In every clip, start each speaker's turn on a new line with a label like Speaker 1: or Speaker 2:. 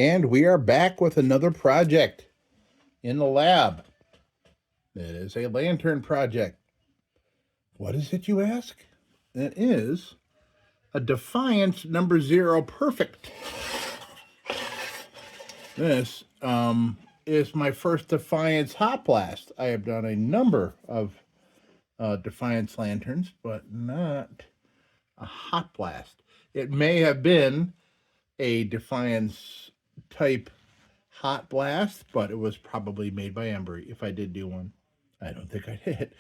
Speaker 1: And we are back with another project in the lab. It is a lantern project. What is it, you ask? It is a Defiance No.0 Perfect. This is my first Defiance hot blast. I have done a number of Defiance lanterns, but not a hot blast. It may have been a Defiance type hot blast, but it was probably made by Embry if I did do one. I don't think I did.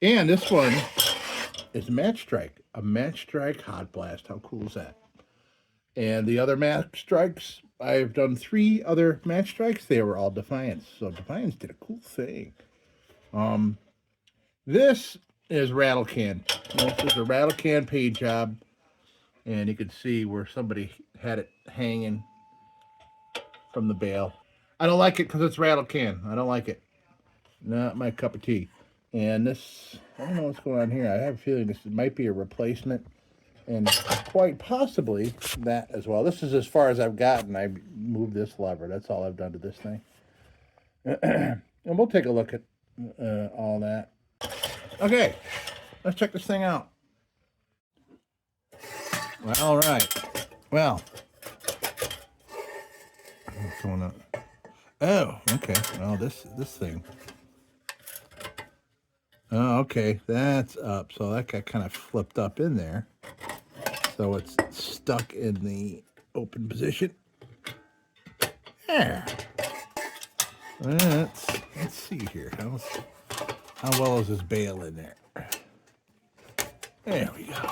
Speaker 1: And this one is a match strike hot blast. How cool is that? And the other match strikes, I've done 3 other match strikes. They were all Defiance. So Defiance did a cool thing. This is rattle can. This is a rattle can paint job. And you can see where somebody had it hanging from the bale. I don't like it because it's rattle can. I don't like it. Not my cup of tea. And this, I don't know what's going on here. I have a feeling this might be a replacement. And quite possibly that as well. This is as far as I've gotten. I moved this lever. That's all I've done to this thing. And we'll take a look at all that. Okay, let's check this thing out. Well, all right. Well, what's going on? Oh, okay. Well, this thing. Oh, okay. That's up. So that got kind of flipped up in there. So it's stuck in the open position. There. Let's see here. How well is this bale in there? There we go.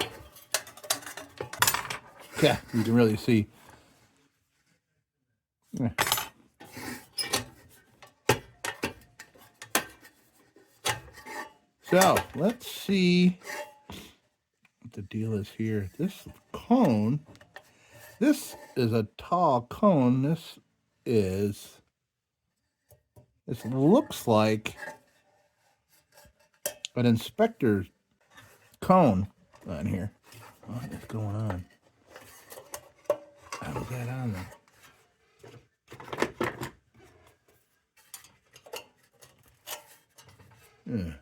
Speaker 1: Yeah, you can really see. So let's see what the deal is here. This cone, this is a tall cone. This looks like an inspector's cone on here. What is going on? How's that on there? Yeah.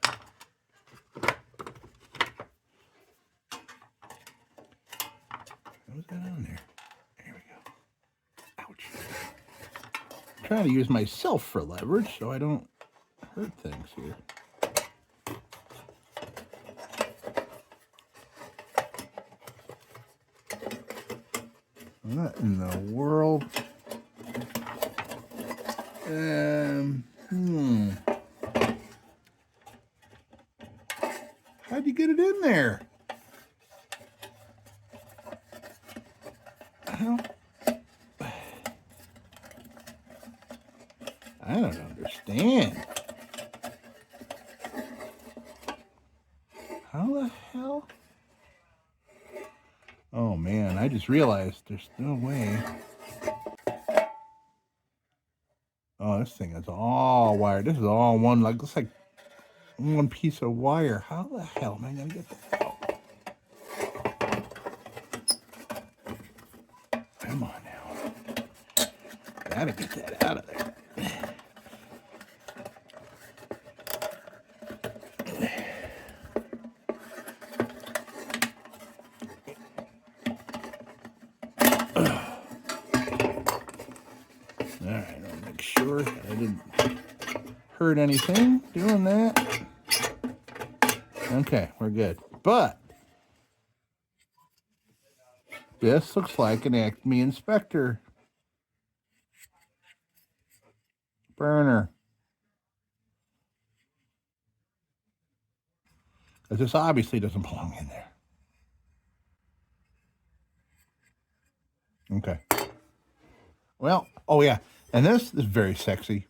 Speaker 1: How's that on there? There we go. Ouch. I'm trying to use myself for leverage so I don't hurt things here. What in the world? How'd you get it in there? How? I don't understand. How the hell? Oh man, I just realized there's no way. Oh, this thing is all wired. This is all one, like, looks like one piece of wire. How the hell am I gonna get that out? Come on now. Gotta get that out of there. All right, I'll make sure I didn't hurt anything doing that. Okay, we're good. But this looks like an Acme Inspector burner. Because this obviously doesn't belong in there. Okay. Well, oh yeah. And this is very sexy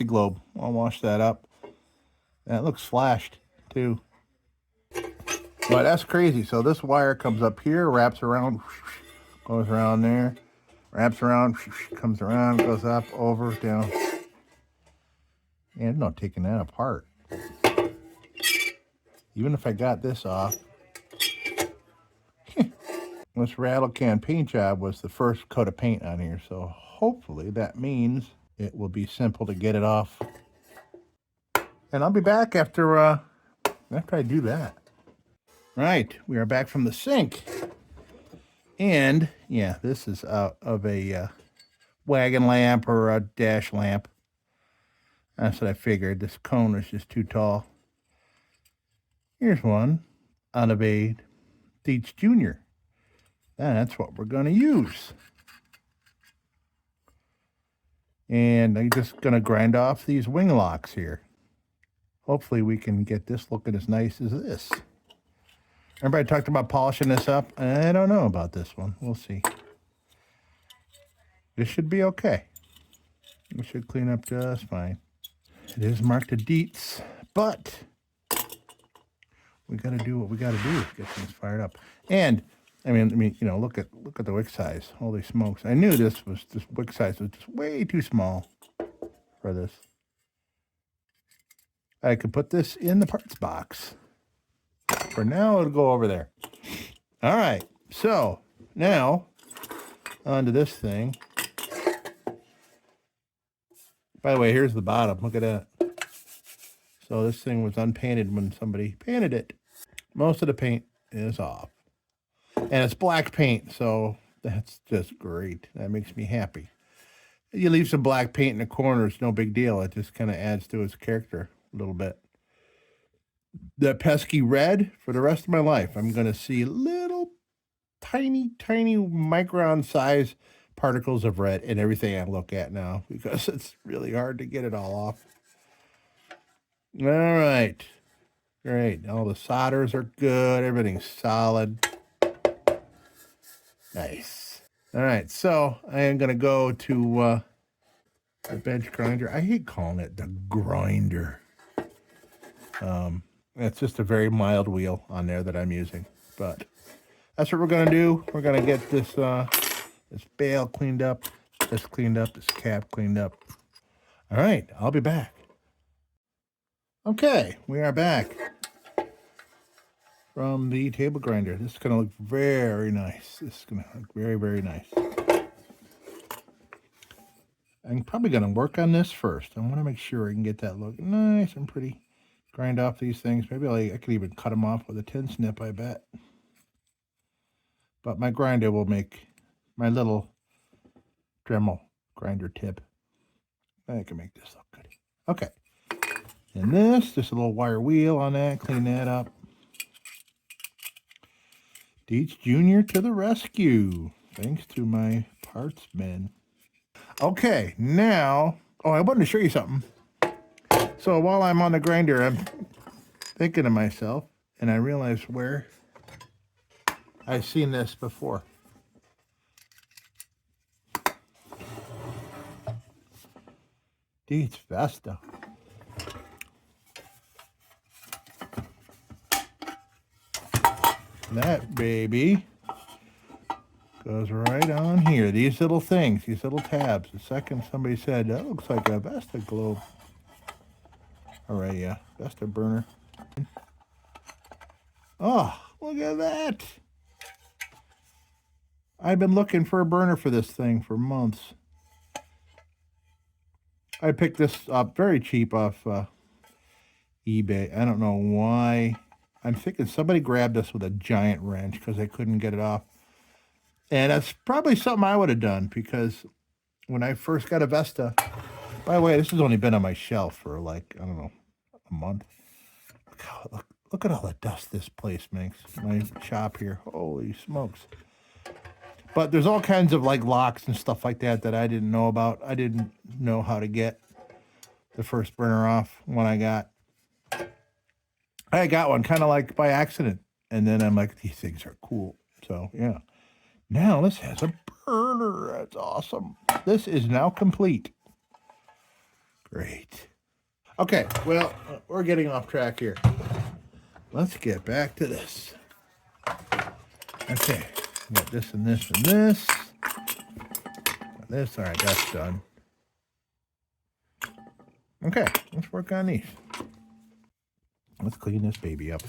Speaker 1: globe. I'll wash that up. That looks flashed too. But that's crazy. So this wire comes up here, wraps around, goes around there, wraps around, comes around, goes up, over, down. And no taking that apart. Even if I got this off. This rattle can paint job was the first coat of paint on here, so hopefully that means it will be simple to get it off. And I'll be back after I do that. Right, we are back from the sink. And yeah, this is out of a wagon lamp or a dash lamp. That's what I figured. This cone was just too tall. Here's one out of a Deets Jr. That's what we're going to use. And I'm just going to grind off these wing locks here. Hopefully we can get this looking as nice as this. Remember I talked about polishing this up? I don't know about this one. We'll see. This should be okay. We should clean up just fine. It is marked a Deets, but we got to do what we got to do to get things fired up. And I mean, you know, look at the wick size. Holy smokes! I knew this wick size was just way too small for this. I could put this in the parts box. For now, it'll go over there. All right. So now onto this thing. By the way, here's the bottom. Look at that. So this thing was unpainted when somebody painted it. Most of the paint is off. And it's black paint, so that's just great. That makes me happy. You leave some black paint in the corners, no big deal. It just kind of adds to its character a little bit. The pesky red, for the rest of my life, I'm going to see little tiny micron size particles of red in everything I look at now because it's really hard to get it all off. All right. Great. All the solders are good. Everything's solid. Nice. All right. So I am going to go to the bench grinder. I hate calling it the grinder. It's just a very mild wheel on there that I'm using. But that's what we're going to do. We're going to get this this bail cleaned up, this cap cleaned up. All right. I'll be back. Okay. We are back from the table grinder. This is going to look very nice. This is going to look very nice. I'm probably going to work on this first. I want to make sure I can get that look nice and pretty. Grind off these things. Maybe I could even cut them off with a tin snip, I bet. But my grinder will make my little Dremel grinder tip. I can make this look good. Okay. And this, just a little wire wheel on that. Clean that up. Deets Jr. to the rescue. Thanks to my parts men. Okay, now, I wanted to show you something. So while I'm on the grinder, I'm thinking to myself, and I realize where I've seen this before. Deets Vesta. That baby goes right on here. These little things, these little tabs. The second somebody said, that looks like a Vesta globe. Or a Vesta burner. Oh, look at that. I've been looking for a burner for this thing for months. I picked this up very cheap off eBay. I don't know why. I'm thinking somebody grabbed this with a giant wrench because they couldn't get it off. And that's probably something I would have done because when I first got a Vesta, by the way, this has only been on my shelf for like, I don't know, a month. Look at all the dust this place makes. My shop here. Holy smokes. But there's all kinds of like locks and stuff like that that I didn't know about. I didn't know how to get the first burner off when I got one kind of like by accident. And then I'm like, these things are cool. So yeah. Now this has a burner. That's awesome. This is now complete. Great. Okay, well, we're getting off track here. Let's get back to this. Okay, got this and this and this. Got this, all right, that's done. Okay, let's work on these. Let's clean this baby up.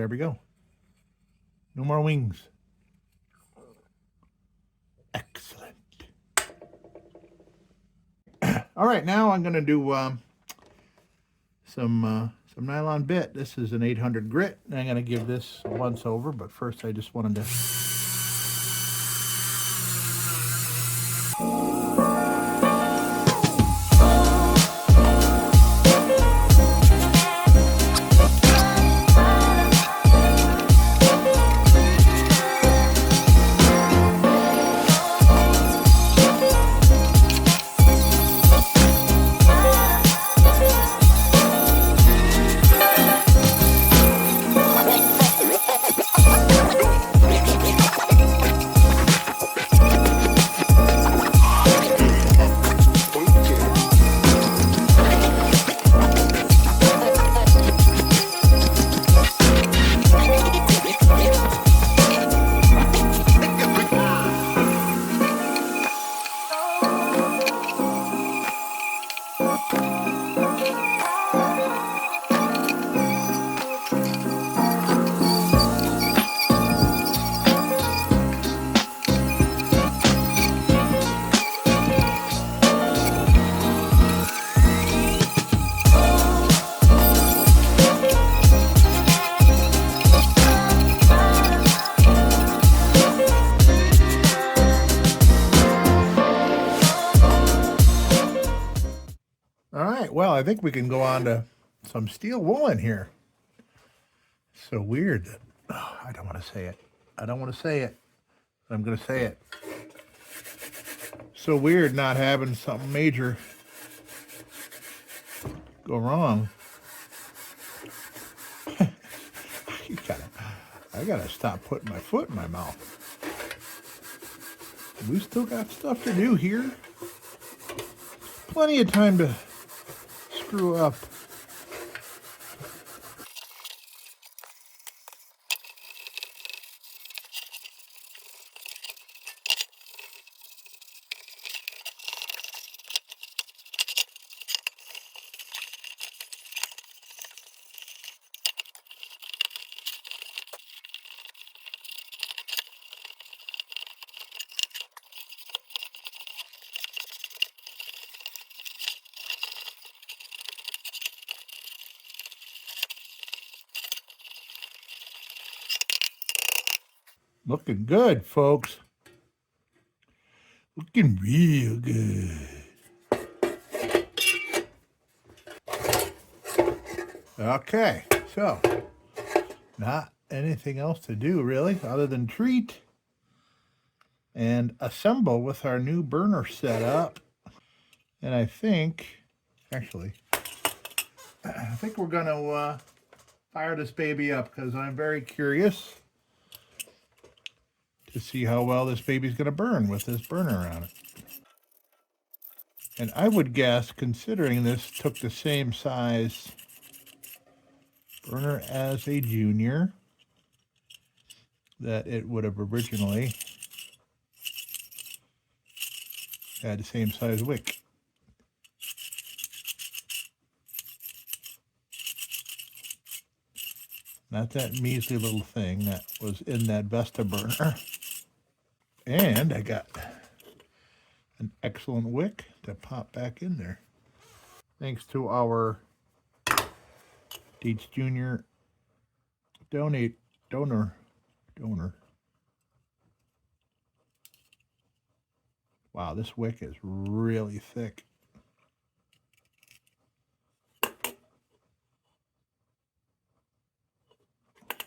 Speaker 1: there we go. No more wings. Excellent. All right, now I'm going to do some nylon bit. This is an 800 grit, and I'm going to give this a once over, but first I just wanted to... All right, well, I think we can go on to some steel woolen here. So weird that, oh, I don't want to say it. I don't want to say it. I'm going to say it. So weird not having something major go wrong. I gotta stop putting my foot in my mouth. We still got stuff to do here. Plenty of time to screw up. Looking good, folks. Looking real good. Okay, so not anything else to do really other than treat and assemble with our new burner setup. And I think we're gonna fire this baby up because I'm very curious to see how well this baby's gonna burn with this burner on it. And I would guess, considering this took the same size burner as a junior, that it would have originally had the same size wick. Not that measly little thing that was in that Vesta burner. And I got an excellent wick to pop back in there. Thanks to our Dietz Jr. donor. Wow, this wick is really thick.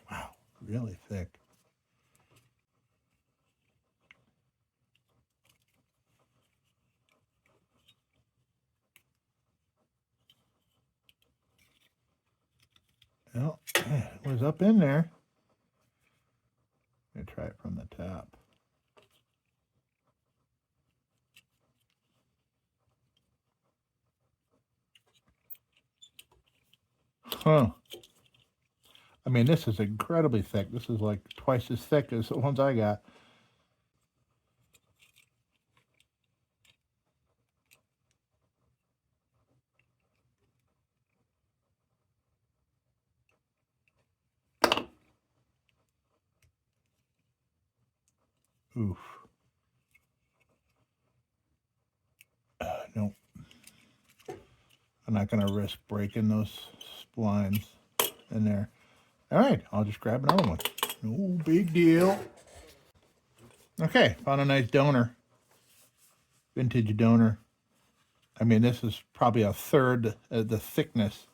Speaker 1: Wow, really thick. Well, it was up in there. I'm going to try it from the top. Huh. I mean, this is incredibly thick. This is like twice as thick as the ones I got. Oof. No. I'm not going to risk breaking those splines in there. All right, I'll just grab another one. No big deal. Okay, found a nice donor. Vintage donor. I mean, this is probably a third of the thickness,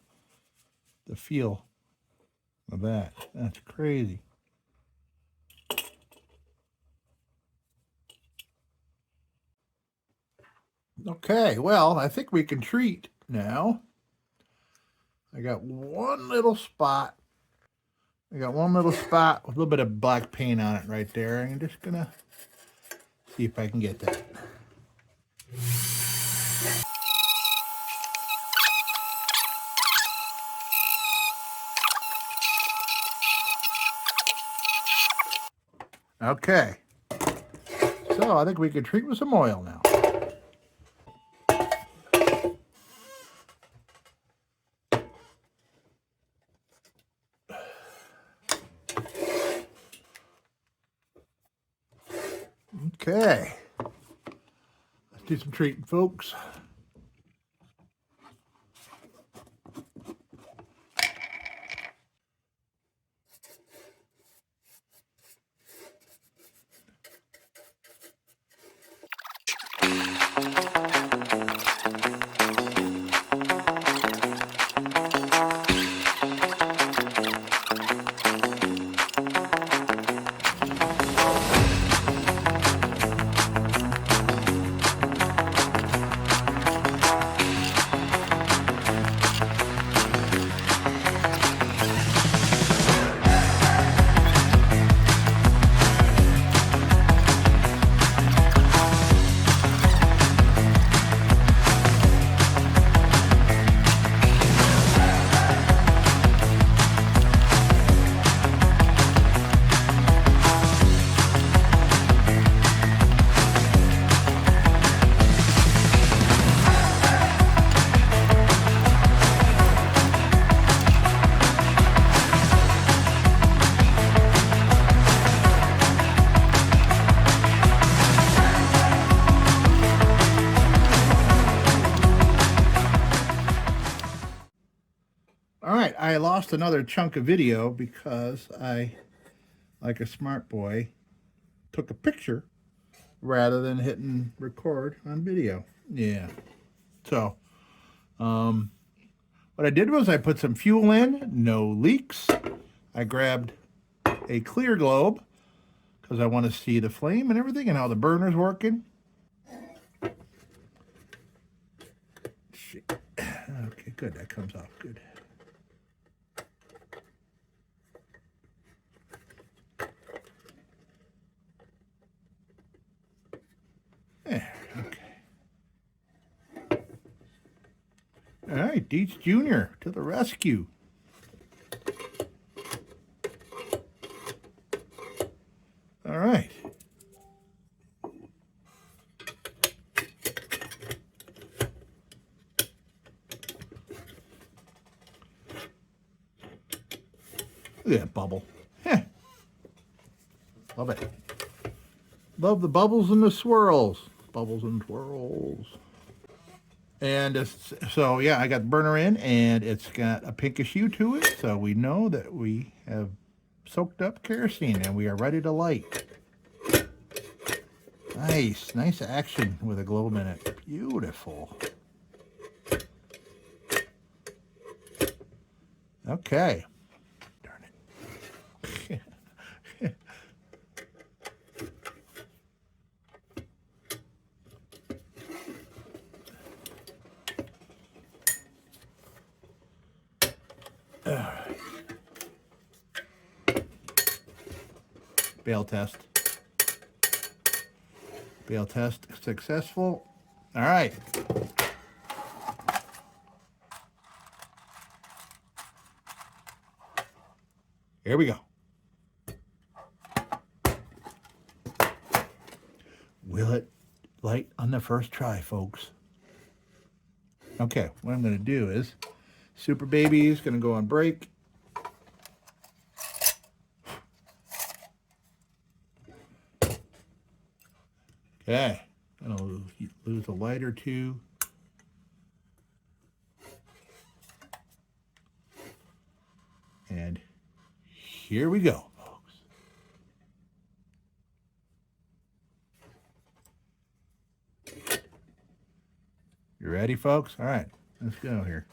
Speaker 1: the feel of that. That's crazy. Okay, well, I think we can treat now. I got one little spot. I got one little spot with a little bit of black paint on it right there. I'm just going to see if I can get that. Okay. So I think we can treat with some oil now. Okay. Let's do some treating, folks. All right, I lost another chunk of video because I, like a smart boy, took a picture rather than hitting record on video. Yeah. So, what I did was I put some fuel in, no leaks. I grabbed a clear globe because I want to see the flame and everything and how the burner's working. Okay, good. That comes off good. There, okay. All right, Dietz Jr. to the rescue. All right. Look at that bubble. Heh. Love it. Love the bubbles and the swirls. Bubbles and twirls. And so, yeah, I got the burner in, and it's got a pinkish hue to it, so we know that we have soaked up kerosene, and we are ready to light. Nice action with a globe in it. Beautiful. Okay. Darn it. Bail test. Bail test successful. All right. Here we go. Will it light on the first try, folks? Okay, what I'm going to do is Super Baby is going to go on break. Okay, I'll lose a light or two. And here we go, folks. You ready, folks? All right, let's go here.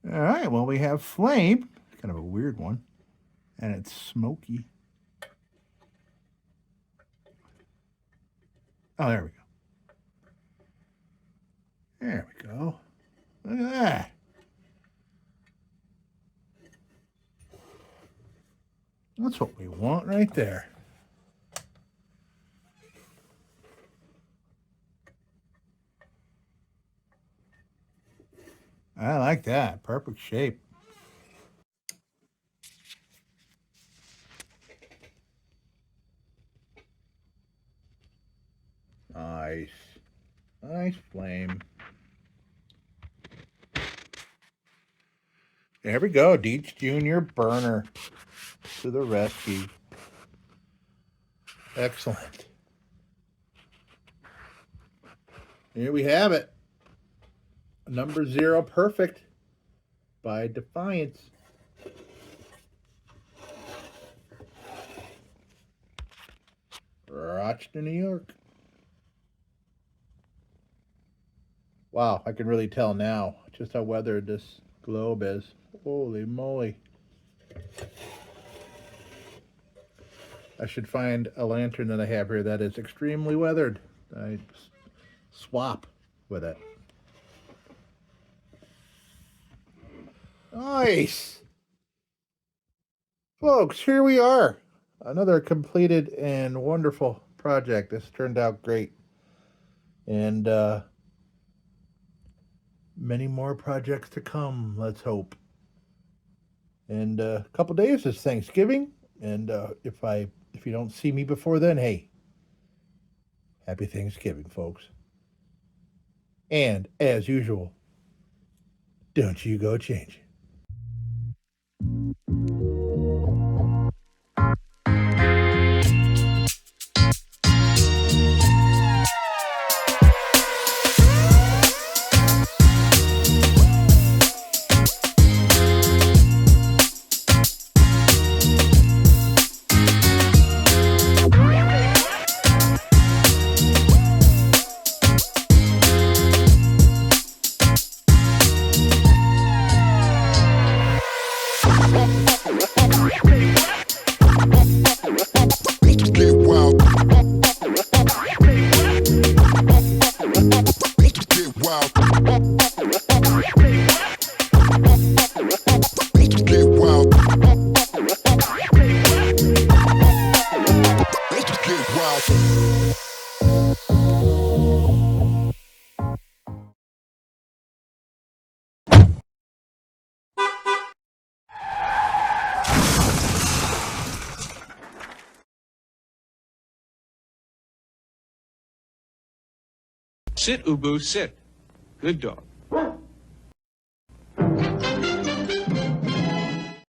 Speaker 1: All right, well, we have flame. It's kind of a weird one. And it's smoky. Oh, there we go. There we go. Look at that. That's what we want right there. I like that. Perfect shape. Nice. Nice flame. There we go. Deets Jr. burner to the rescue. Excellent. Here we have it. Number 0 perfect by Defiance. Rochester, New York. Wow, I can really tell now just how weathered this globe is. Holy moly. I should find a lantern that I have here that is extremely weathered. I swap with it. Nice. Folks, here we are. Another completed and wonderful project. This turned out great. And many more projects to come, let's hope. And a couple days is Thanksgiving. And if you don't see me before then, hey, happy Thanksgiving, folks. And as usual, don't you go changing.
Speaker 2: Sit, Ubu, sit. Good dog.